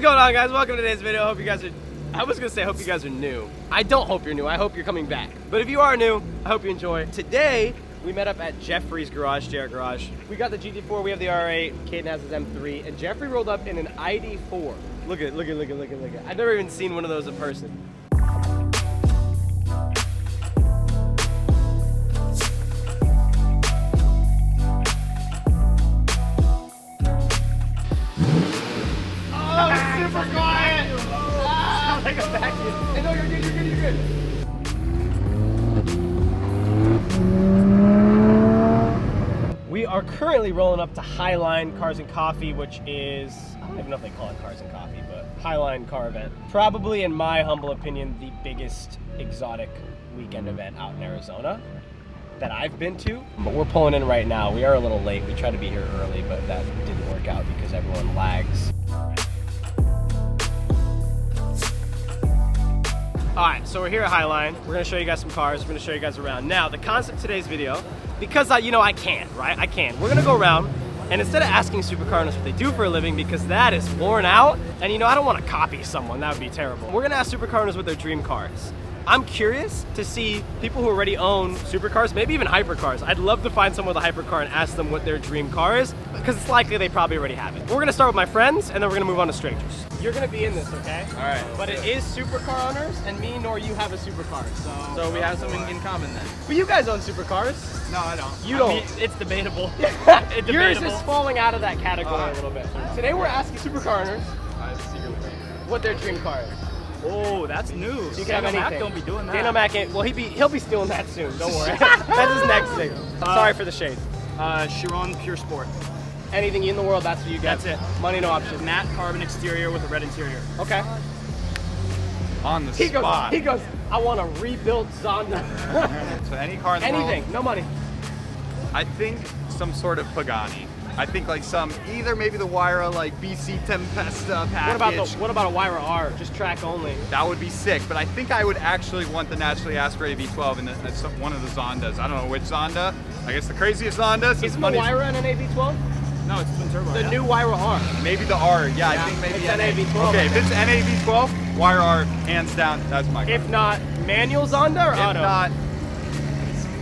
going on, guys? Welcome to today's video. I hope you guys are, I was gonna say I hope you guys are new. I don't hope you're new, I hope you're coming back. But if you are new, I hope you enjoy. Today, we met up at Jeffrey's garage, JR Garage. We got the GT4, we have the R8, Caden has his M3, and Jeffrey rolled up in an ID4. Look at it. I've never even seen one of those in person. Super quiet! Sounds like a vacuum. Hey, no, you're good. We are currently rolling up to Highline Cars and Coffee, which is, I don't even know if they call it Cars and Coffee, but Highline car event. Probably, in my humble opinion, the biggest exotic weekend event out in Arizona that I've been to. But we're pulling in right now. We are a little late. We tried to be here early, but that didn't work out because everyone lags. Alright, so we're here at Highline. We're gonna show you guys some cars. We're gonna show you guys around. Now, the concept of today's video, because I can, right? I can. We're gonna go around, and instead of asking supercar owners what they do for a living, because that is worn out, and I don't want to copy someone, that would be terrible. We're gonna ask supercar owners what their dream car is. I'm curious to see people who already own supercars, maybe even hypercars. I'd love to find someone with a hypercar and ask them what their dream car is, because it's likely they probably already have it. We're gonna start with my friends, and then we're gonna move on to strangers. You're gonna be in this, okay? All right. But it is supercar owners, and me nor you have a supercar, So we have something in common then. But you guys own supercars. No, I don't. You don't. I mean, it's debatable. Yours is falling out of that category a little bit. Today we're asking supercar owners what their dream car is. Oh, that's new. So you can have anything. Don't be doing that. Dano Mac ain't, well, he'll be stealing that soon. Don't worry. That's his next thing. Sorry for the shade. Chiron Pure Sport. Anything in the world, that's what you get. That's it. Money, no option. Matte carbon exterior with a red interior. Okay. On the spot. He goes, I want a rebuilt Zonda. So any car in the Anything, world, no money. I think some sort of Pagani. I think like either maybe the Wyra like BC Tempesta package. What about a Wyra R, just track only? That would be sick, but I think I would actually want the naturally aspirated V12 in one of the Zondas. I don't know which Zonda. I guess the craziest Zonda. Isn't the Wyra in an AV12? No, it's twin turbo. The new Wyra R. Maybe the R. Yeah, I think maybe it's NAV12. Okay, if it's NAV12, Wyra R, hands down, that's my car. If not, manual Zonda or If auto? not,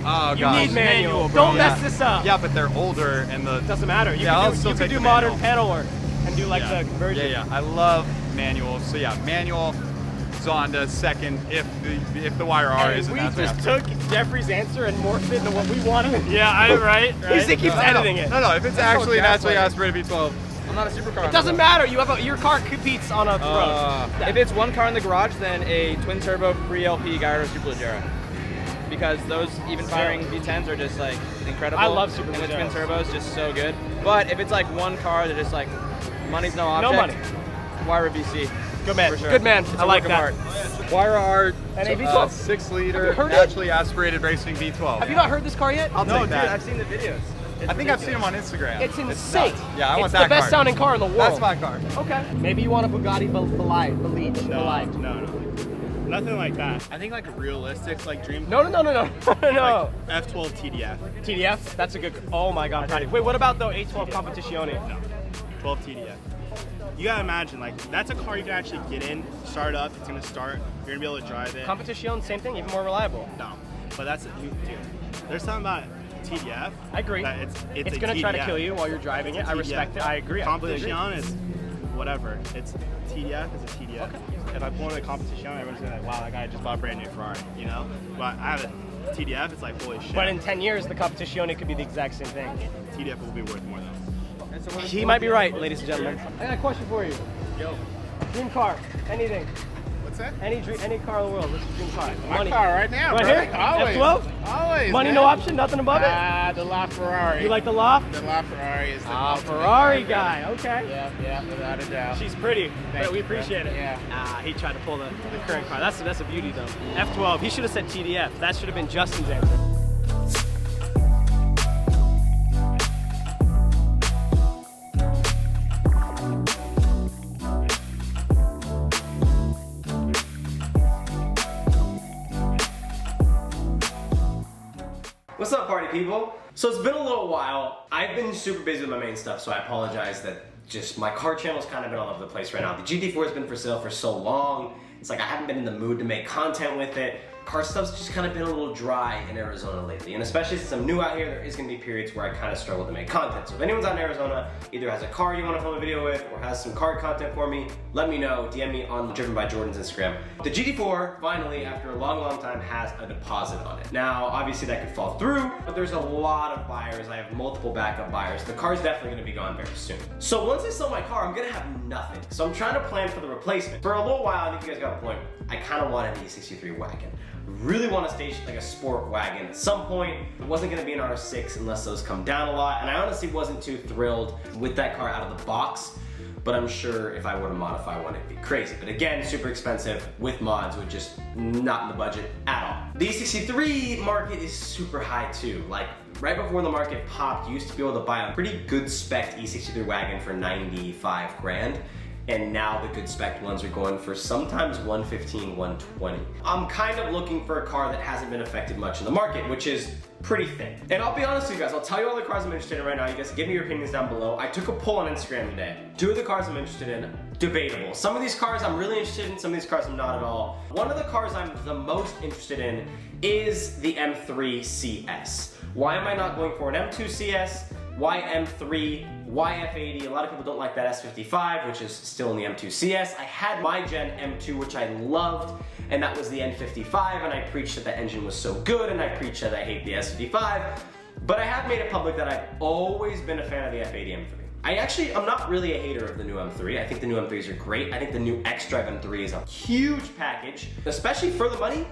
oh you gosh. need manual. bro. Don't mess this up. Yeah, but they're older and the. Doesn't matter. You I'll can still do take the modern manual. panel work and do like the conversion. Yeah. I love manuals. So yeah, manual, Zonda second. If the Wyra R is, We just took Jeffrey's answer and morphed it into what we wanted. Yeah, right. He keeps editing it. No, if it's actually a naturally aspirated V12. I'm not a supercar. It doesn't matter. Your car competes on a road. If it's one car in the garage, then a twin turbo pre-LP Gyro Superleggera. Because those even firing V10s are just like incredible. I love Superleggera. And the twin turbos just so good. But if it's like one car that just like money's no object. No money. Wyra VC. Good man. For sure. Good man. It's I a like work that. of art. Wyra R, An AV12? 6 Have you liter, heard it? naturally aspirated racing V12. Have you not heard this car yet? I'll No, take dude, that. I've seen the videos. I think I've seen them on Instagram. It's insane. nuts. Yeah, I want that It's the best car. sounding car in the world. That's my car. Okay. Maybe you want a Bugatti Bolide. No. Nothing like that. I think like a realistic like dream. No. Like F12 TDF. TDF? That's a good. Oh my God. Wait, what about the 812 Competizione? No. 12 TDF. You gotta imagine like that's a car you can actually get in, start up. It's gonna start. You're gonna be able to drive it. Competizione, same thing, even more reliable. No, but that's dude. There's something about TDF. I agree. That it's a gonna try to TDF. kill you while you're driving it. I respect it. I agree. I completely agree. Competition is whatever. It's TDF is a TDF. Okay. If I pull into a competition, everyone's gonna be like, wow, that guy just bought a brand new Ferrari, you know? But I have a TDF, it's like, holy shit. But in 10 years, the Competizione could be the exact same thing. TDF will be worth more though. He might be right, ladies and gentlemen. I got a question for you. Yo. Dream car, anything. What's that? Any car in the world. What's your dream car? My car right now, Right bro. here? Always. F12? Always. Money, man. no option, nothing above it? The La Ferrari. You like the loft? The La Ferrari is the ultimate Ferrari car, guy. Okay. Yeah, without a doubt. She's pretty, but we you, bro. appreciate it. Yeah. He tried to pull the current car. That's a beauty though. F12. He should have said TDF. That should have been Justin's answer. What's up, party people? So it's been a little while. I've been super busy with my main stuff, so I apologize that just my car channel's kind of been all over the place right now. The GT4 has been for sale for so long. It's like I haven't been in the mood to make content with it. Car stuff's just kind of been a little dry in Arizona lately. And especially since I'm new out here, there is gonna be periods where I kind of struggle to make content. So if anyone's out in Arizona, either has a car you wanna film a video with or has some car content for me, let me know, DM me on Driven by Jordan's Instagram. The GT4, finally, after a long, long time, has a deposit on it. Now, obviously that could fall through, but there's a lot of buyers. I have multiple backup buyers. The car's definitely gonna be gone very soon. So once I sell my car, I'm gonna have nothing. So I'm trying to plan for the replacement. For a little while, I think you guys got a point, I kind of wanted an E63 wagon. Really want to station like a sport wagon at some point. It wasn't going to be an R6 unless those come down a lot, and I honestly wasn't too thrilled with that car out of the box, but I'm sure if I were to modify one it'd be crazy. But again, super expensive with mods, which just not in the budget at all. The E63 market is super high too. Like right before the market popped, you used to be able to buy a pretty good spec E63 wagon for 95 grand. And now the good spec ones are going for sometimes 115, 120. I'm kind of looking for a car that hasn't been affected much in the market, which is pretty thin. And I'll be honest with you guys, I'll tell you all the cars I'm interested in right now. You guys give me your opinions down below. I took a poll on Instagram today. 2 of the cars I'm interested in, debatable. Some of these cars I'm really interested in, some of these cars I'm not at all. One of the cars I'm the most interested in is the M3 CS. Why am I not going for an M2 CS? Why M3? Why F80? A lot of people don't like that S55, which is still in the M2 CS. I had my Gen M2, which I loved, and that was the N55, and I preached that the engine was so good, and I preached that I hate the S55. But I have made it public that I've always been a fan of the F80 M3. I'm not really a hater of the new M3. I think the new M3s are great. I think the new X-Drive M3 is a huge package, especially for the money,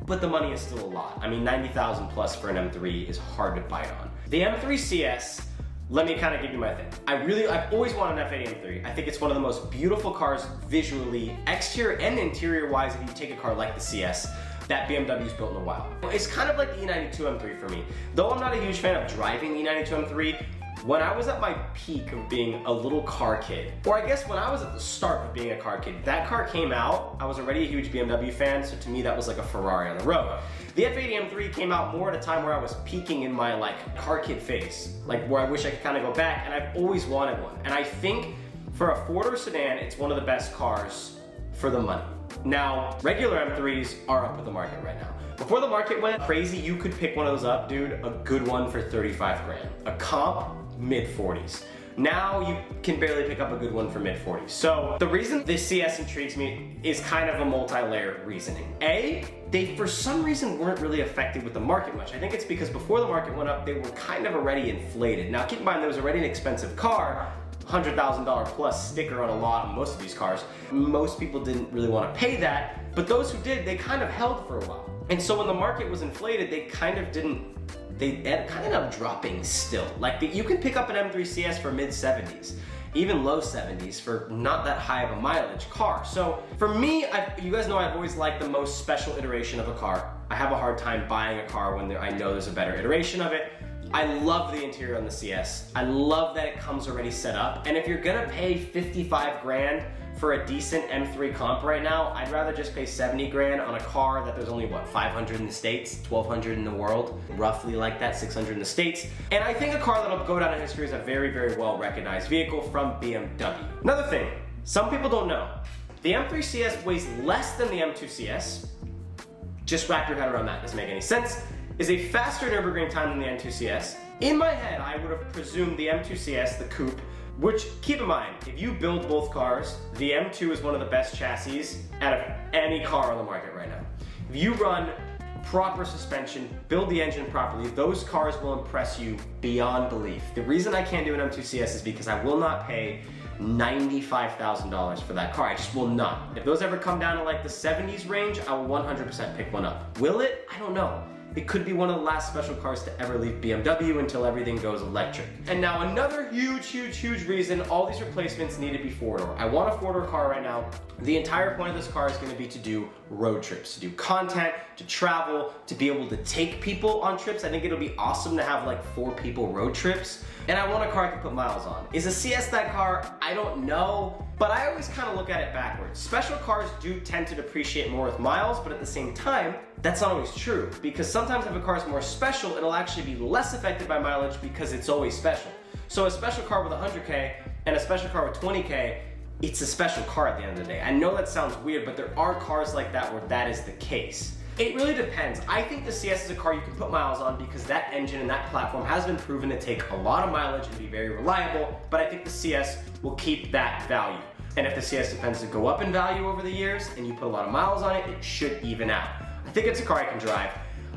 but the money is still a lot. I mean, 90,000 plus for an M3 is hard to bite on. The M3 CS, let me kind of give you my thing. I've always wanted an F80 M3. I think it's one of the most beautiful cars visually, exterior and interior wise, if you take a car like the CS that BMW's built in a while. It's kind of like the E92 M3 for me. Though I'm not a huge fan of driving the E92 M3, when I was at my peak of being a little car kid, or I guess when I was at the start of being a car kid, that car came out, I was already a huge BMW fan, so to me that was like a Ferrari on the road. The F80 M3 came out more at a time where I was peaking in my like car kid phase, like where I wish I could kind of go back, and I've always wanted one. And I think for a four-door sedan, it's one of the best cars for the money. Now, regular M3s are up with the market right now. Before the market went crazy, you could pick one of those up, dude, a good one for 35 grand. A comp, mid-40s. Now you can barely pick up a good one for mid-40s. So the reason this CS intrigues me is kind of a multi-layer reasoning. A, they for some reason weren't really affected with the market much. I think it's because before the market went up, they were kind of already inflated. Now keep in mind, there was already an expensive car, $100,000 plus sticker on a lot of most of these cars. Most people didn't really want to pay that, but those who did, they kind of held for a while. And so when the market was inflated, they kind of ended up dropping still. Like you can pick up an M3 CS for mid-70s, even low 70s for not that high of a mileage car. So for me, you guys know I've always liked the most special iteration of a car. I have a hard time buying a car when I know there's a better iteration of it. I love the interior on the CS. I love that it comes already set up. And if you're gonna pay 55 grand for a decent M3 comp right now, I'd rather just pay 70 grand on a car that there's only, what, 500 in the States, 1,200 in the world, roughly like that, 600 in the States. And I think a car that'll go down in history is a very, very well recognized vehicle from BMW. Another thing, some people don't know, the M3 CS weighs less than the M2 CS. Just wrap your head around that, doesn't make any sense. Is a faster Nürburgring time than the M2 CS. In my head, I would have presumed the M2 CS, the coupe, which, keep in mind, if you build both cars, the M2 is one of the best chassis out of any car on the market right now. If you run proper suspension, build the engine properly, those cars will impress you beyond belief. The reason I can't do an M2 CS is because I will not pay $95,000 for that car. I just will not. If those ever come down to like the 70s range, I will 100% pick one up. Will it? I don't know. It could be one of the last special cars to ever leave BMW until everything goes electric. And now another huge reason all these replacements need to be four-door. I want a four-door car right now. The entire point of this car is going to be to do road trips, to do content, to travel, to be able to take people on trips. I think it'll be awesome to have like 4 people road trips. And I want a car I can put miles on. Is a CS that car? I don't know. But I always kind of look at it backwards. Special cars do tend to depreciate more with miles, but at the same time, that's not always true. Because sometimes if a car is more special, it'll actually be less affected by mileage because it's always special. So a special car with 100K and a special car with 20K, it's a special car at the end of the day. I know that sounds weird, but there are cars like that where that is the case. It really depends. I think the CS is a car you can put miles on because that engine and that platform has been proven to take a lot of mileage and be very reliable, but I think the CS will keep that value. And if the CS tends to go up in value over the years and you put a lot of miles on it, it should even out. I think it's a car I can drive.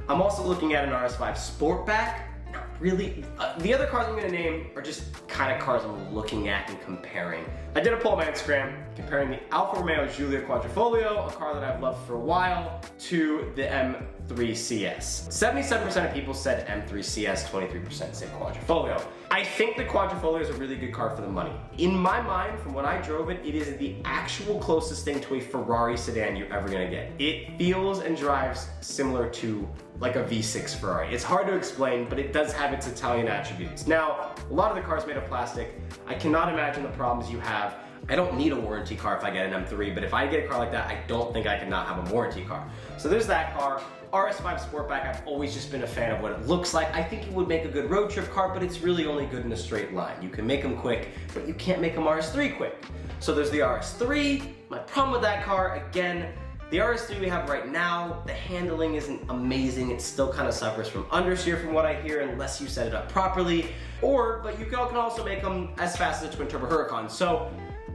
I'm also looking at an RS5 Sportback. Not really. The other cars I'm gonna name are just kind of cars I'm looking at and comparing. I did a poll on my Instagram comparing the Alfa Romeo Giulia Quadrifoglio, a car that I've loved for a while, to the M3 CS. 77% of people said M3 CS, 23% said Quadrifoglio. I think the Quadrifoglio is a really good car for the money. In my mind, from when I drove it, it is the actual closest thing to a Ferrari sedan you're ever gonna get. It feels and drives similar to like a V6 Ferrari. It's hard to explain, but it does have its Italian attributes. Now, a lot of the cars made of plastic. I cannot imagine the problems you have. I don't need a warranty car if I get an M3, but if I get a car like that, I don't think I can not have a warranty car. So there's that car. RS5 Sportback, I've always just been a fan of what it looks like. I think it would make a good road trip car, but it's really only good in a straight line. You can make them quick, but you can't make them RS3 quick. So there's the RS3. My problem with that car, again, the RS3 we have right now, the handling isn't amazing. It still kind of suffers from understeer from what I hear unless you set it up properly. But you can also make them as fast as a twin turbo Huracan. So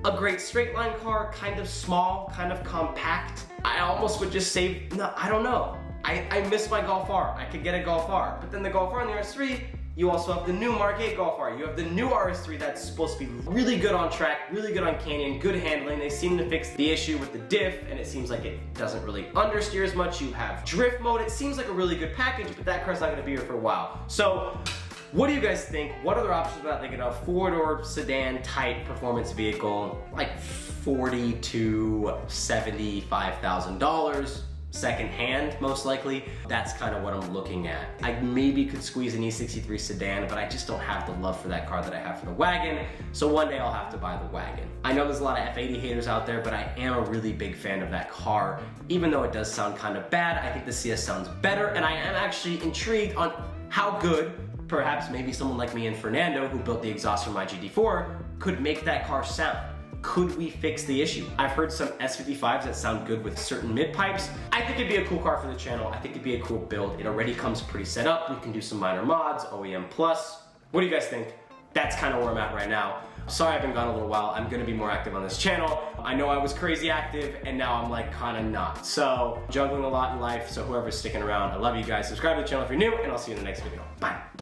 a great straight line car, kind of small, kind of compact. I almost would just say, no, I don't know. I miss my Golf R. I could get a Golf R. But then the Golf R and the RS3, you also have the new Mark 8 Golf R. You have the new RS3 that's supposed to be really good on track, really good on canyon, good handling. They seem to fix the issue with the diff, and it seems like it doesn't really understeer as much. You have drift mode. It seems like a really good package, but that car's not gonna be here for a while. So, what do you guys think? What other options about thinking of? Four-door sedan type performance vehicle, like $40,000 to $75,000. Second-hand, most likely. That's kind of what I'm looking at. I maybe could squeeze an E63 sedan, but I just don't have the love for that car that I have for the wagon, so one day I'll have to buy the wagon. I know there's a lot of F80 haters out there, but I am a really big fan of that car. Even though it does sound kind of bad, I think the CS sounds better, and I am actually intrigued on how good, perhaps maybe someone like me and Fernando, who built the exhaust for my GT4, could make that car sound. Could we fix the issue? I've heard some S55s that sound good with certain mid pipes. I think it'd be a cool car for the channel. I think it'd be a cool build. It already comes pretty set up. We can do some minor mods, OEM plus. What do you guys think? That's kind of where I'm at right now. Sorry I've been gone a little while. I'm gonna be more active on this channel. I know I was crazy active and now I'm like kind of not. So juggling a lot in life, so whoever's sticking around, I love you guys. Subscribe to the channel if you're new and I'll see you in the next video. Bye.